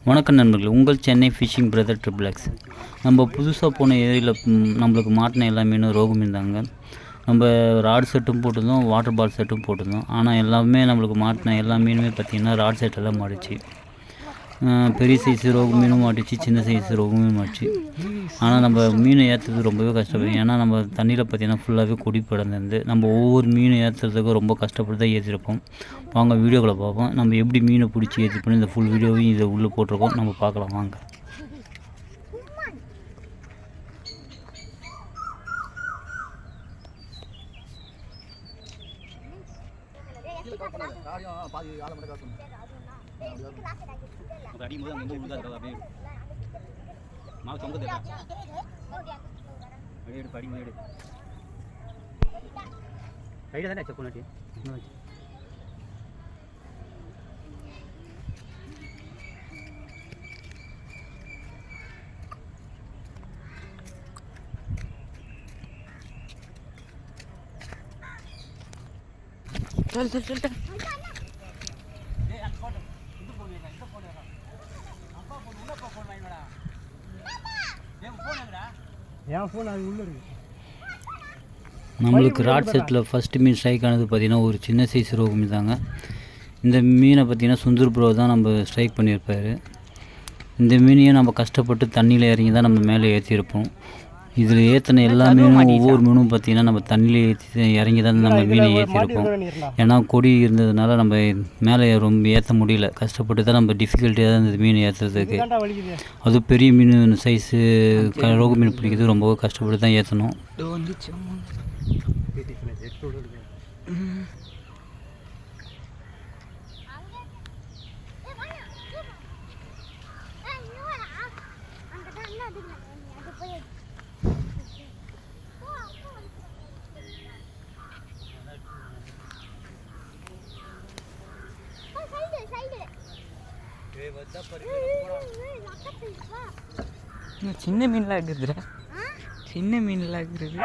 வணக்கம் நண்பர்களே, உங்கள் சென்னை ஃபிஷிங் பிரதர் ட்ரிபிள்எக்ஸ். நம்ம புதுசாக போன ஏரியில் நம்மளுக்கு மாட்டின எல்லா மீனும் ரோகு மீன் தாங்க. நம்ம ராட் செட்டும் போட்டிருந்தோம், வாட்டர் பால் செட்டும் போட்டிருந்தோம். ஆனால் எல்லாமே நம்மளுக்கு மாட்டின எல்லா மீனுமே பார்த்திங்கன்னா ராட் செட்டில் தான் மாட்டிச்சு. பெரிய சைஸ் ரோகு மீனும் மாட்டிச்சு, சின்ன சைஸ் ரோகு மீனும் மாட்டிச்சு. ஆனால் நம்ம மீனை ஏற்றுறது ரொம்பவே கஷ்டப்படும். ஏன்னா நம்ம தண்ணியில் பார்த்திங்கன்னா ஃபுல்லாகவே கொடி படர்ந்து நம்ம ஒவ்வொரு மீனை ஏற்றுறதுக்கும் ரொம்ப கஷ்டப்பட்டு தான் ஏற்றிருப்போம். வாங்க வீடியோக்களை பார்ப்போம். நம்ம எப்படி மீனை பிடிச்சி ஏற்றி பண்ணி இந்த ஃபுல் வீடியோவையும் இதை உள்ளே போட்டிருக்கோம். நம்ம பார்க்கலாம் வாங்க. चल நம்மளுக்கு ராட் செட்டில் ஃபஸ்ட்டு மீன் ஸ்ட்ரைக் ஆனது பார்த்திங்கன்னா ஒரு சின்ன சைஸ் ரோகு மீன் தாங்க. இந்த மீனை பார்த்திங்கன்னா சுந்தர் ப்ரோ தான் நம்ம ஸ்ட்ரைக் பண்ணியிருப்பார். இந்த மீனையும் நம்ம கஷ்டப்பட்டு தண்ணியில் இறங்கி தான் நம்ம மேலே ஏற்றிருப்போம். இதில் ஏற்றின எல்லா மீனும் ஒவ்வொரு மீனும் பார்த்திங்கன்னா நம்ம தண்ணியில் ஏற்றி இறங்கி தான் நம்ம மீனை ஏற்றிருப்போம். ஏன்னா கொடி இருந்ததுனால நம்ம மேலே ரொம்ப ஏற்ற முடியல. கஷ்டப்பட்டு தான் நம்ம டிஃபிகல்ட்டியாக தான் இந்த மீன் ஏற்றுறதுக்கு. அதுவும் பெரிய மீன் சைஸு ரோகு மீன் பிடிக்கிறது ரொம்பவே கஷ்டப்பட்டு தான் ஏற்றணும். சின்ன மீன்லாம் இருக்குதுடா, சின்ன மீன்லாம் இருக்குது.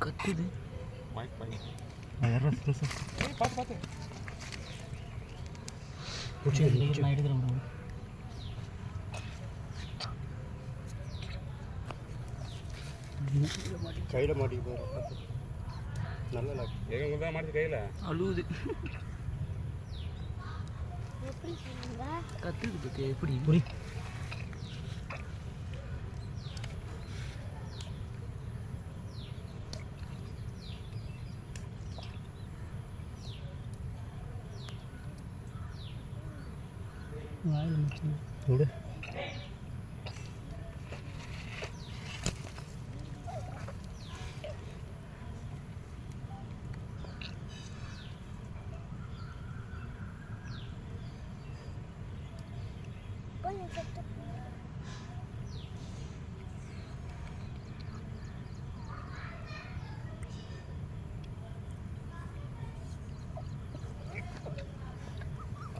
கத்துது கையில மாட்டி நல்ல கையில அழுவுது. கத்துது எப்படி புரி थोड़े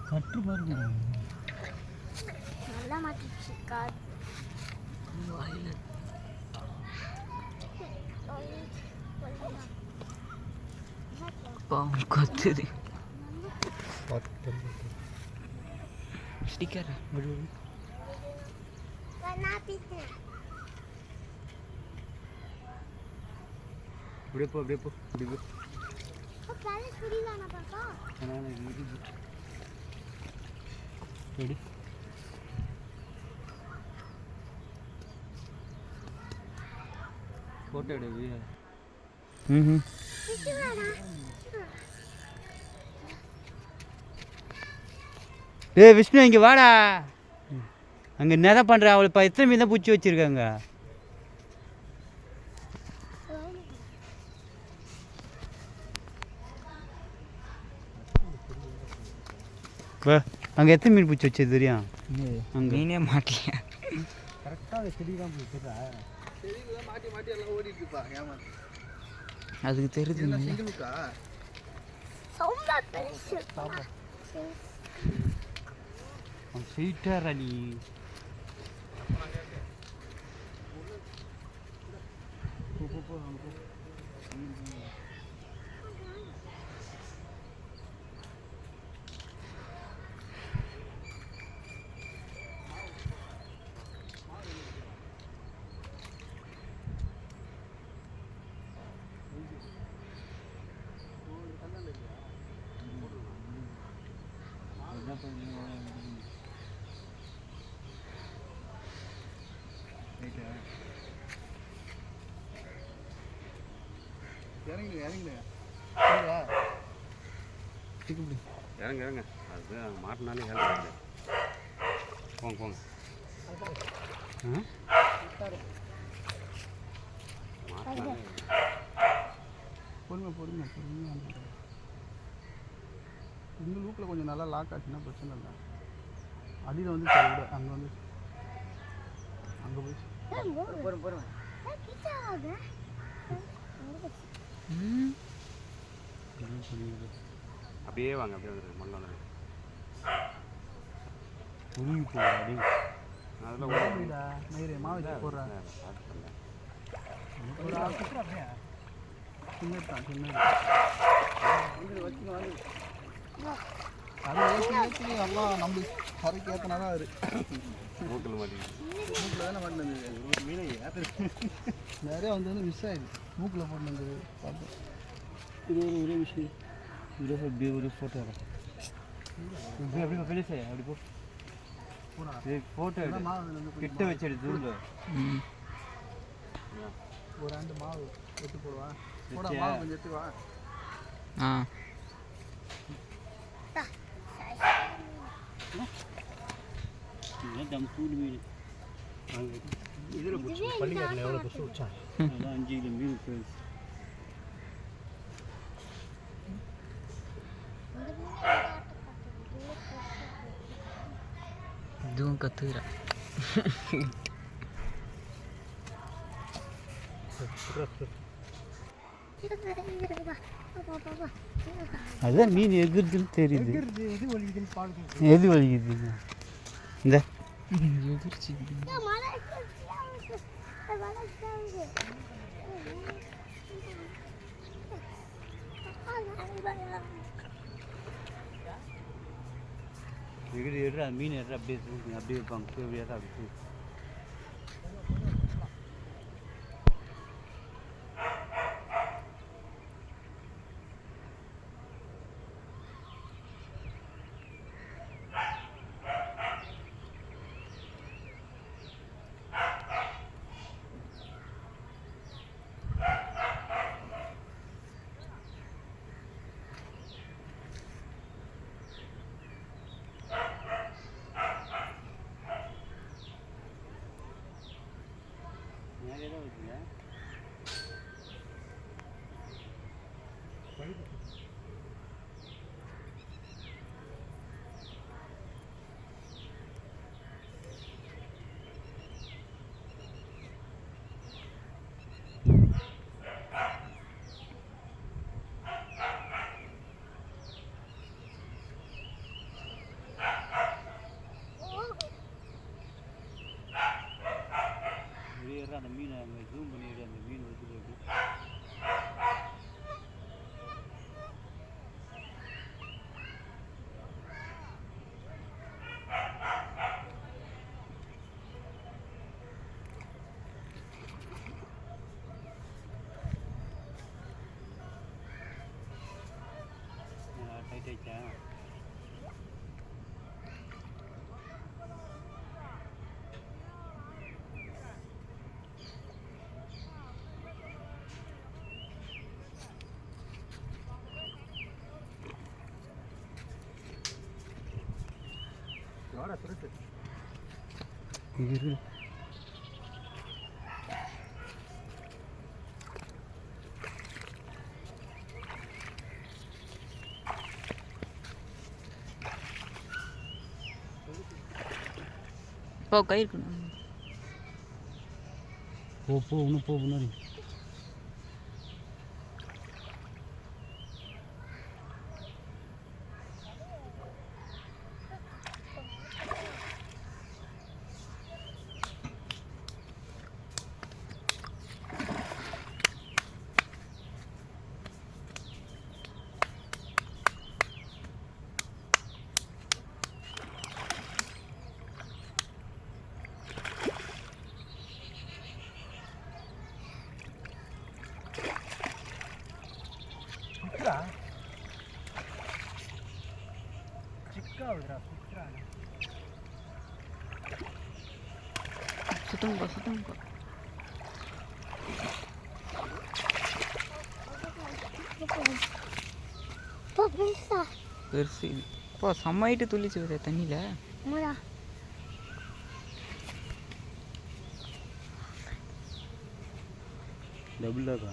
கட்டு பாருங்க நல்லா மாட்டிச்சு கார் வாயில பாவம் கொத்துது. பார்த்து ஸ்டிக்கர் அப்படியே போ அப்படியே போ அப்படியே போ ரெடி ஃபோட்டோ எடுவி. ம் டேய் விஷ்ணு இங்கே வாடா. அங்கே என்ன பண்ணுற? அவளை எத்தனை மீன் தான் பிடிச்சி வச்சுருக்காங்க. அங்கே எத்தனை மீன் பிடிச்சி வச்சது தெரியும்? அங்கே மீனே மாட்டலையா? கரெக்டாக அந்த செடி தான் போயிட்டுறா. செடிக்கு மாட்டி மாட்டி எல்லாம் ஓடிட்டு இருப்பா. ஏமாத்தி அதுக்கு தெரியுது. சிங்கிளுக்கா ஸ்வீட்டாரா நீ? இறங்குங்க இறங்குங்க இறங்க இறங்க. அது அங்கே மாட்டினாலே ஏறாது. போங்க போங்க. பொறுமை பொறுமை பொறுமையாக இந்த லூப்பில் கொஞ்சம் நல்லா லாக் ஆச்சுன்னா பிரச்சனை இல்லை. அடியில் வந்து சரி விட அங்கே வந்து அங்கே போய் போகிறோம் போகிறோம். அப்படியே வாங்க அப்படியே வந்துடுங்க. மண்ணை வந்து உருவி போகுது. அதெல்லாம் போயிடா மயிறு மாவு போடுறேன் ஒரு ஆள் குத்துறா அப்படியே சின்னதான் சின்னது அது ஏற்றி எல்லாம் நம்ம கரைக்கு ஏற்றினா தான் அது மூக்கில் மாட்டேங்குது. மூக்கில் தானே மாட்டினது. ஒரு மீனை ஏற்ற நிறையா வந்து மிஸ் ஆகிடுது மூக்கில் போட்டுனது பார்த்தேன். இது ஒரே விஷயம். இப்படி ஒரு ஃபோட்டோ அப்படி பெருசு அப்படி போ. ஃபோட்டோ கிட்ட வச்சு எடுத்து ஒரு ஆண்டு மாவு எடுத்து போடுவா போட மாவு கொஞ்சம் எடுத்துவா. ஆ தூள் மீன் இதில் பள்ளிக்காட்டில் எவ்வளோ கொசு வச்சா? அதான் 5 கிலோ மீன் ஃப்ரெண்ட்ஸ். இதுவும் கத்துக்கிறா. அதுதான் மீன் எகுறதுன்னு தெரியுது. எது வலிக்குதுன்னு பாருங்க. எது வலிக்குது? இந்த எதிர்ச்சி எகிரி எடுற மீன் எடுற அப்படியே தூக்குங்க. அப்படியே இருப்பாங்க அப்படியே அப்படி தூக்கு. மேலே தான் வச்சுங்க. அந்த மீனை அங்கே ஜூம் பண்ணிடு. அந்த மீன் இருக்குது அப்படி போ கை இருக்கணும். போ இன்னும் போ முன்னாடி. சுத்தம் போ. பெருசு இது. போ செம்மாயிட்டு துள்ளிச்சு வருது தண்ணியில். டபுள் லாக்கா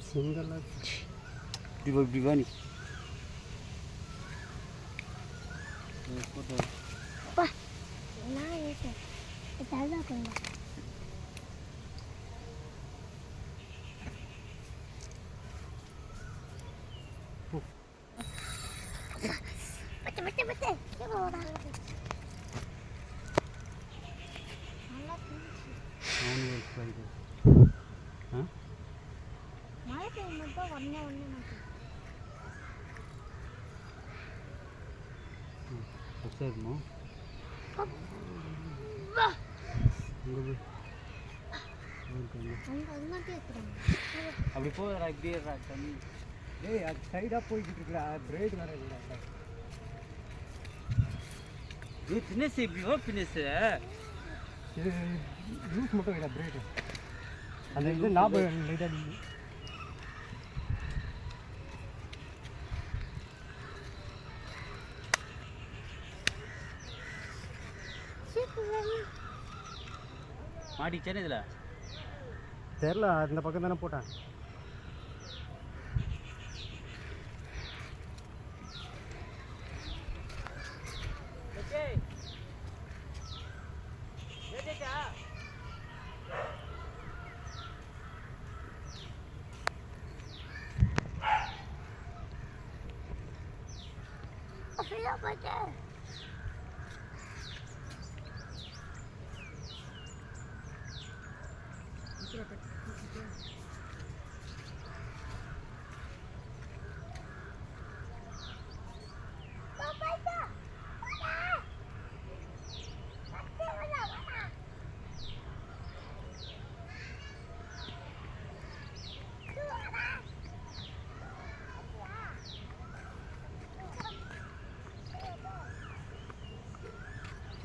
சிங்கிள் லாக் இப்படி வா நீ. மழை பெய்யும்போது தான் ஒன்றே இருக்குமா அப்படி போகிறா இப்படியே தண்ணி. ஏய் அது சைடாக போய்கிட்டு இருக்கா பிரேக் வேற இல்லை. இது பின்னஸ் இப்படிவா பின்னஸ் இது ஜூஸ் மட்டும் இல்லை பிரேக். அந்த இது லாபம் லைட்டாக நீங்கள் மாட்டிச்சேன்னு இதில் தெரில. அந்த பக்கம் தானே போட்டேன்.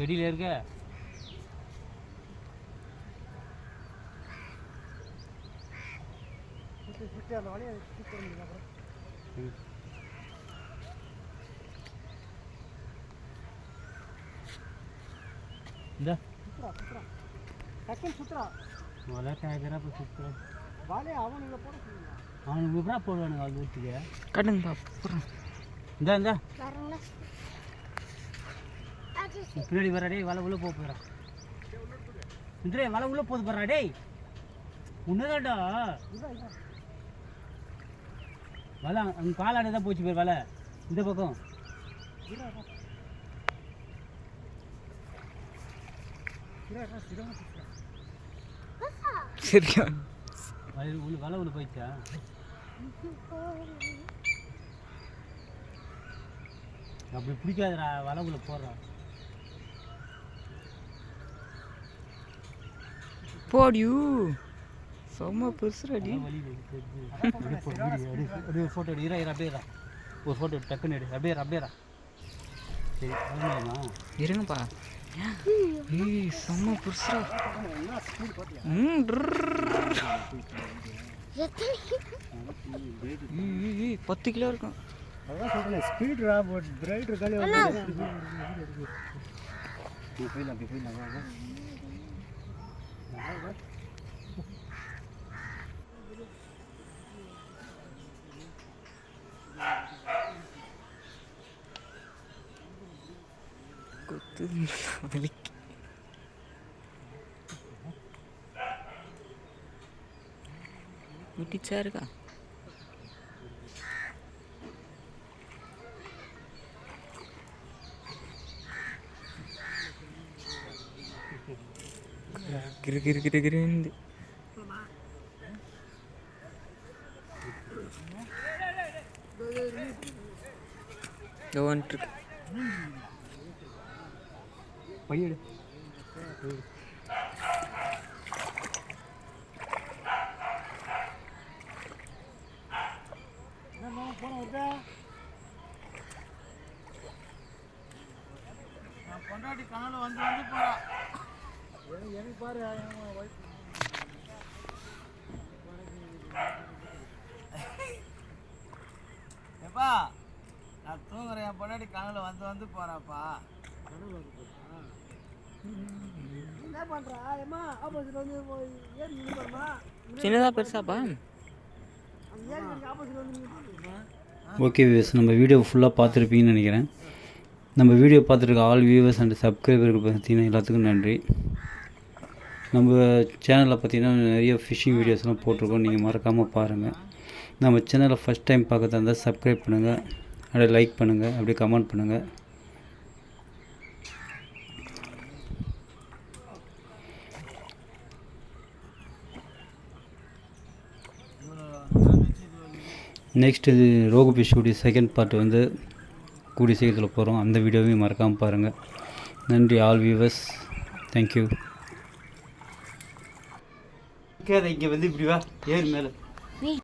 செடியில் இருக்க சுற்றி அந்த வழியை சுற்றி போட முடியல. அப்புறம் இந்த சுற்றுறா டக்குன்னு சுற்றுறா மழை காய்க்கிறப்ப சுற்றுறா வாலே அவனுங்க போட சொல்லுங்க. அவனுக்கு விபரா போடுவானுங்க அது ஊற்றுக்கு. கட்டுங்க போடுறேன். இந்த பின்னாடி வர டேய் வலை உள்ள போகிறா. இன்றே வலை உள்ள போது போறா டேய். உன்னதாண்டா வலை அங்கே காலாட தான் போச்சு பேர் வலை இந்த பக்கம். சரியா வலை உள்ள போயிடுச்சா? அப்படி பிடிக்காதுடா வலை உள்ள போடுறா. போடியூ செம்ம பெருசுடாடி. ஃபோட்டோ எடுக்கிறா அப்படியே ஒரு ஃபோட்டோ டக்குன்னு எடு. அப்படியே சரி அதுமா இருங்கப்பா. ஏய் செம்ம புதுசா. ஏய் 10 கிலோ இருக்கும். அதான் சொல்கிறேன் ஸ்பீட் பட் பிரைட் இருக்காலே போயிடலாம் கொத்து வலிக்கு. முட்டிச்சா இருக்கா? கிரு வந்துருக்கு. பையடு பொண்டாட்டி கனவுல வந்து போறா. எனக்கு பாரு எப்பா நான் தூங்குறேன், என் பொண்டாட்டி கனவுல வந்து போறாப்பா. என்ன பண்றா ஏமா? ஆப்போசிட் வந்து ஏறி நின்னுமா? சின்னதா பெருசாப்பா? ஆப்போசிட் வந்து ஓகே வியூவர்ஸ், நம்ம வீடியோ ஃபுல்லாக பார்த்துருப்பீங்கன்னு நினைக்கிறேன். நம்ம வீடியோ பார்த்துருக்க ஆல் வியூவர்ஸ் அண்ட் சப்ஸ்கிரைபருக்கு பார்த்தீங்கன்னா எல்லாத்துக்கும் நன்றி. நம்ம சேனலில் பார்த்தீங்கன்னா நிறைய ஃபிஷிங் வீடியோஸ்லாம் போட்டிருக்கோம், நீங்கள் மறக்காமல் பாருங்கள். நம்ம சேனலை ஃபஸ்ட் டைம் பார்க்கறதா இருந்தால் சப்ஸ்கிரைப் பண்ணுங்கள், அப்படியே லைக் பண்ணுங்கள், அப்படியே கமெண்ட் பண்ணுங்கள். நெக்ஸ்ட் இது ரோகு ஃபிஷ்ஷுடைய செகண்ட் பார்ட் வந்து கூடிய சீக்கிரத்தில் போகிறோம். அந்த வீடியோவையும் மறக்காமல் பாருங்கள். நன்றி ஆல் வியூவர்ஸ், தேங்க்யூ. இங்கே வந்து இப்படி வா, ஏறு மேலே.